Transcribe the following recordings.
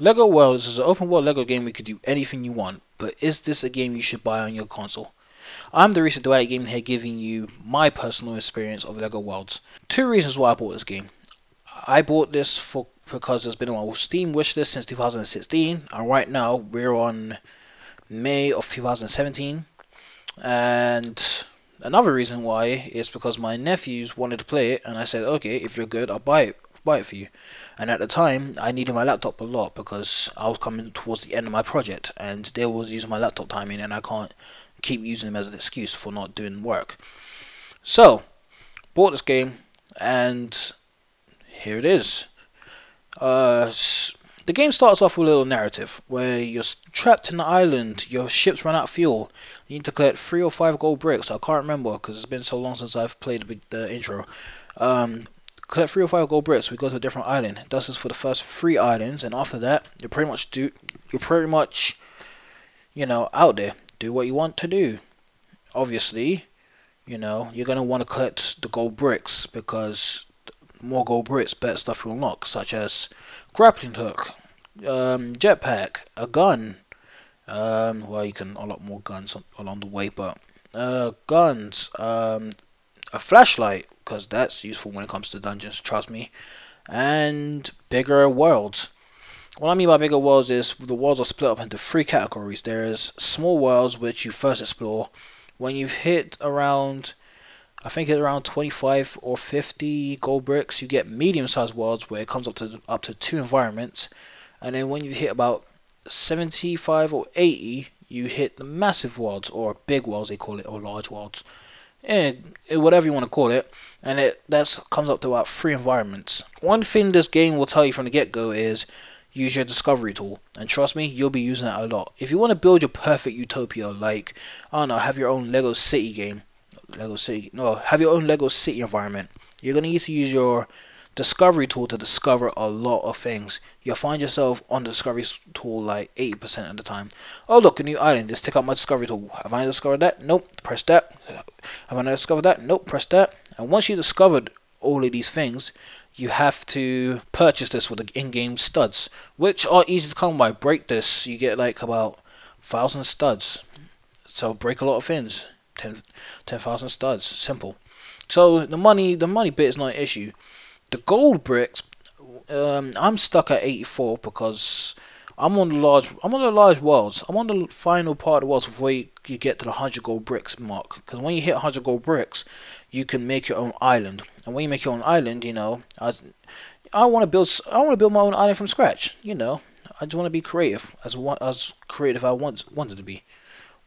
Lego Worlds is an open world Lego game where you could do anything you want, but is this a game you should buy on your console? I'm the recent Duality game here giving you my personal experience of Lego Worlds. Two reasons why I bought this game. I bought this because it's been on my Steam wishlist since 2016, and right now we're on May of 2017. And another reason why is because my nephews wanted to play it, and I said, okay, if you're good, I'll buy it for you. And at the time, I needed my laptop a lot because I was coming towards the end of my project, and they was using my laptop timing, and I can't keep using them as an excuse for not doing work. So, bought this game, and here it is. The game starts off with a little narrative where you're trapped in an island, your ship's run out of fuel, you need to collect 3 or 5 gold bricks. I can't remember because it's been so long since I've played the intro. Collect 3 or 5 gold bricks, we go to a different island. It does this for the first 3 islands, and after that, you're pretty much, you know, out there. Do what you want to do. Obviously, you know, you're gonna want to collect the gold bricks because more gold bricks, better stuff you unlock, such as grappling hook, jetpack, a gun. Well, you can unlock more guns along the way, but guns, a flashlight, because that's useful when it comes to dungeons, trust me, and bigger worlds. What I mean by bigger worlds is the worlds are split up into 3 categories. There is small worlds, which you first explore when you've hit around, I think it's around 25 or 50 gold bricks. You get medium-sized worlds where it comes up to 2 environments, and then when you hit about 75 or 80, you hit the massive worlds, or big worlds they call it, or large worlds. And whatever you want to call it, and that comes up to about 3 environments. One thing this game will tell you from the get-go is use your discovery tool, and trust me, you'll be using that a lot. If you want to build your perfect utopia, like, I don't know, have your own Lego City game, have your own Lego City environment, you're going to need to use your discovery tool to discover a lot of things. You'll find yourself on the discovery tool like 80% of the time. Oh look, a new island, let's take out my discovery tool. Have I discovered that? Nope, press that. Have I not discovered that? Nope, press that. And once you've discovered all of these things, you have to purchase this with the in-game studs, which are easy to come by. Break this, you get like about 1,000 studs. So break a lot of things. 10,000 studs, simple. So the money bit is not an issue. The gold bricks, I'm stuck at 84 because I'm on the large worlds. I'm on the final part of the worlds before you get to the 100 gold bricks mark. Because when you hit 100 gold bricks, you can make your own island. And when you make your own island, you know, I want to build my own island from scratch. You know, I just want to be creative, as creative as I wanted to be.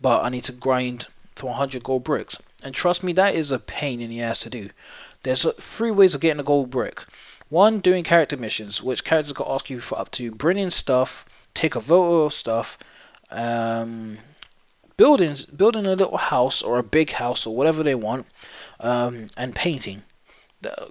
But I need to grind for 100 gold bricks, and trust me, that is a pain in the ass to do. There's 3 ways of getting a gold brick. 1, doing character missions, which characters can ask you for up to bring in stuff, take a photo of stuff, building a little house or a big house or whatever they want, and painting.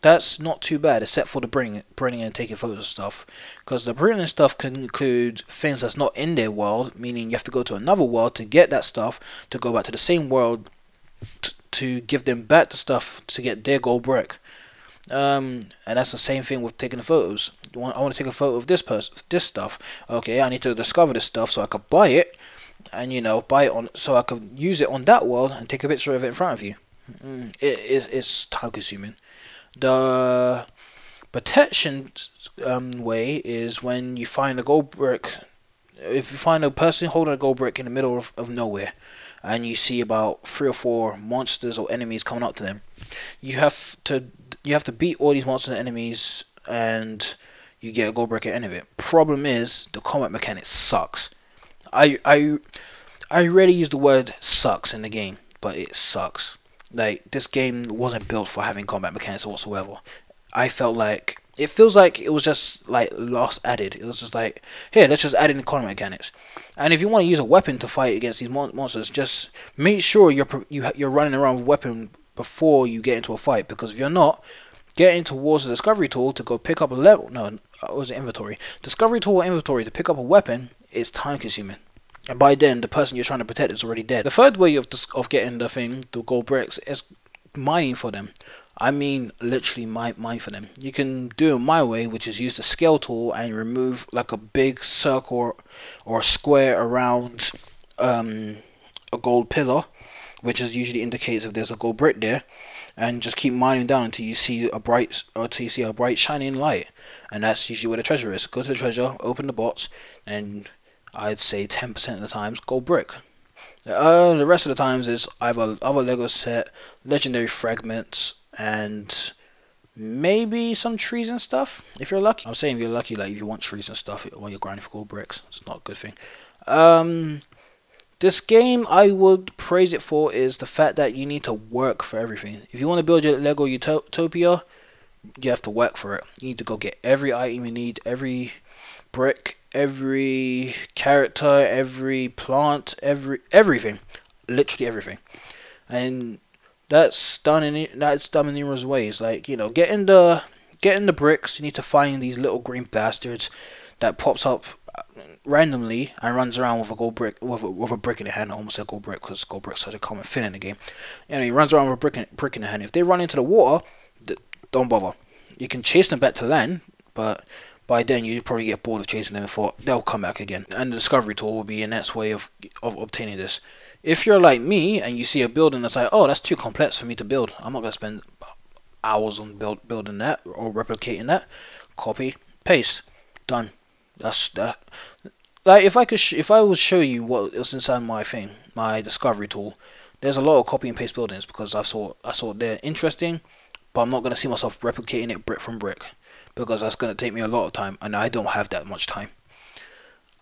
That's not too bad, except for the bringing and taking photos of stuff, because the bringing stuff can include things that's not in their world, meaning you have to go to another world to get that stuff, to go back to the same world to give them back the stuff to get their gold brick. And that's the same thing with taking the photos. I want to take a photo of this stuff. Okay, I need to discover this stuff so I could buy it, and you know, buy it so I could use it on that world and take a picture of it in front of you. It's time consuming. The protection way is when you find a gold brick. If you find a person holding a gold brick in the middle of nowhere, and you see about 3 or 4 monsters or enemies coming up to them, you have to beat all these monsters and enemies, and you get a gold brick at the end of it. Problem is, the combat mechanics sucks. I rarely use the word sucks in the game, but it sucks. Like, this game wasn't built for having combat mechanics whatsoever. I felt like it feels like it was just like last added. It was just like, here, let's just add in the combat mechanics. And if you want to use a weapon to fight against these monsters, just make sure you're running around with a weapon before you get into a fight. Because if you're not, getting towards the discovery tool to go pick up a level, no, it was inventory. Discovery tool or inventory to pick up a weapon is time consuming. and by then the person you're trying to protect is already dead. The third way of getting the gold bricks, is mining for them. I mean, literally mine for them. You can do it my way, which is use the scale tool and remove like a big circle or square around a gold pillar, which is usually indicates if there's a gold brick there, and just keep mining down until you see a bright shining light, and that's usually where the treasure is. Go to the treasure, open the box, and I'd say 10% of the times gold brick. The rest of the times is either other Lego set, legendary fragments, and maybe some trees and stuff if you're lucky. I'm saying if you're lucky, like if you want trees and stuff when you're grinding for gold bricks, it's not a good thing. This game, I would praise it for is the fact that you need to work for everything. If you want to build your Lego Utopia, you have to work for it. You need to go get every item you need, every brick, every character, every plant, everything, literally everything, and that's done in numerous ways. Like, you know, getting the bricks, you need to find these little green bastards that pops up randomly and runs around with a gold brick with a brick in the hand. I almost said gold brick because gold brick's such a common thing in the game. You know, he runs around with a brick in the hand. If they run into the water, don't bother. You can chase them back to land, but by then you probably get bored of chasing them and thought they'll come back again. And the discovery tool will be your next way of obtaining this. If you're like me and you see a building that's like, oh, that's too complex for me to build, I'm not gonna spend hours on building that or replicating that. Copy, paste, done. That's that. Like if I would show you what is inside my discovery tool, there's a lot of copy and paste buildings because I saw they're interesting, but I'm not gonna see myself replicating it brick from brick because that's gonna take me a lot of time, and I don't have that much time.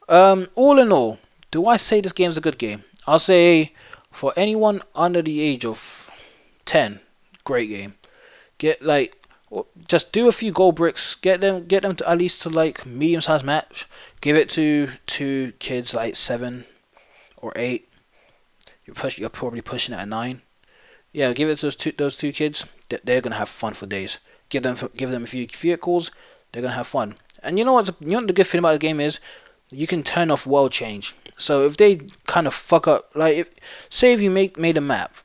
All in all, do I say this game's a good game? I'll say for anyone under the age of 10, great game. Just do a few gold bricks, get them to at least to like medium-sized match. Give it to kids like 7 or 8. You're probably pushing it at 9. Yeah, give it to those two kids. They're gonna have fun for days. Give them a few vehicles. They're gonna have fun. And you know what the good thing about the game is, you can turn off world change. So if they kind of fuck up, like say if you made a map,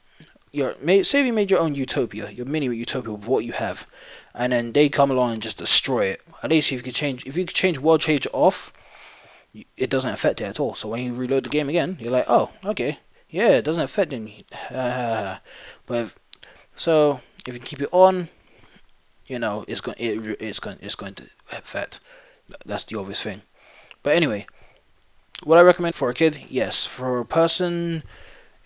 say if you made your own utopia, your mini utopia with what you have, and then they come along and just destroy it. At least if you could change world change off, it doesn't affect it at all. So when you reload the game again, you're like, oh, okay, yeah, it doesn't affect me. But if you keep it on, you know, it's going to affect. That's the obvious thing. But anyway, would I recommend for a kid? Yes. For a person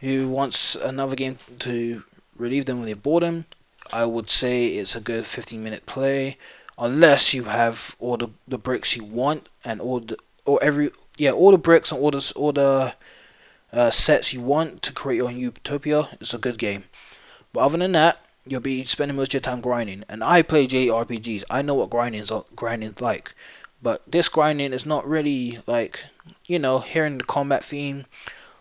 who wants another game to relieve them of their boredom, I would say it's a good 15-minute play, unless you have all the bricks you want and all the bricks and all the sets you want to create your own utopia. It's a good game. But other than that, you'll be spending most of your time grinding. And I play JRPGs. I know what grinding's like. But this grinding is not really like, you know, hearing the combat theme.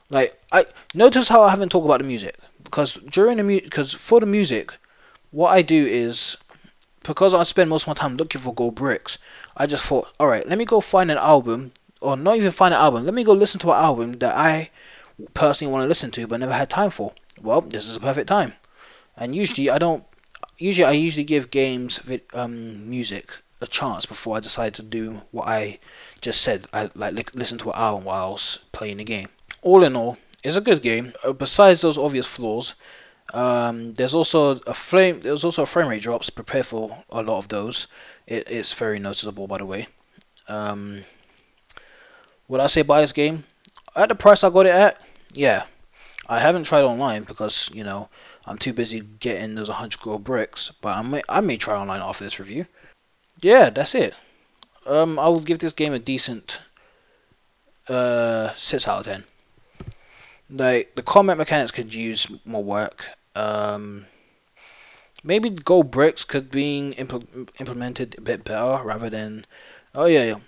Like, I notice how I haven't talked about the music, because for the music, what I do is, because I spend most of my time looking for gold bricks, I just thought, alright, let me go find an album, or not even find an album, let me go listen to an album that I personally want to listen to but never had time for. Well, this is a perfect time. And usually I usually give games music a chance before I decide to do what I just said. I like listen to an album while I was playing the game. All in all, it's a good game. Besides those obvious flaws, there's also a frame rate drops. Prepare for a lot of those. It's very noticeable, by the way. Would I say buy this game at the price I got it at? Yeah. I haven't tried online because, you know, I'm too busy getting those 100 gold bricks. But I may try online after this review. Yeah, that's it. I will give this game a decent 6 out of 10. Like, the combat mechanics could use more work. Maybe gold bricks could be implemented a bit better rather than, oh yeah,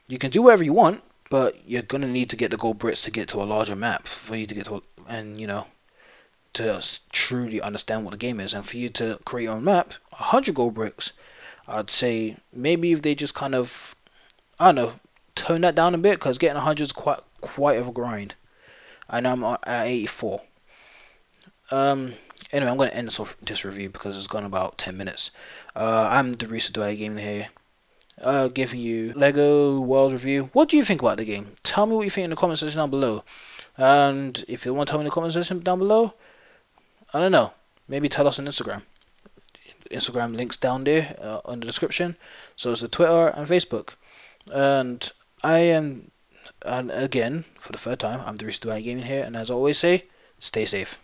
you can do whatever you want, but you're gonna need to get the gold bricks to get to a larger map for you to get to, and you know, to truly understand what the game is. And for you to create your own map, 100 gold bricks, I'd say maybe if they just kind of, I don't know, tone that down a bit, because getting 100 is quite quite of a grind, and I'm at 84. Anyway, I'm gonna end this review because it's gone about 10 minutes. I'm the Duality Gaming here, giving you Lego World review. What do you think about the game? Tell me what you think in the comment section down below. And if you want to tell me in the comment section down below, I don't know, maybe tell us on Instagram. Instagram links down there on the description. So it's the Twitter and Facebook. And and again, for the third time, I'm the Duality Gaming here, and as I always say, stay safe.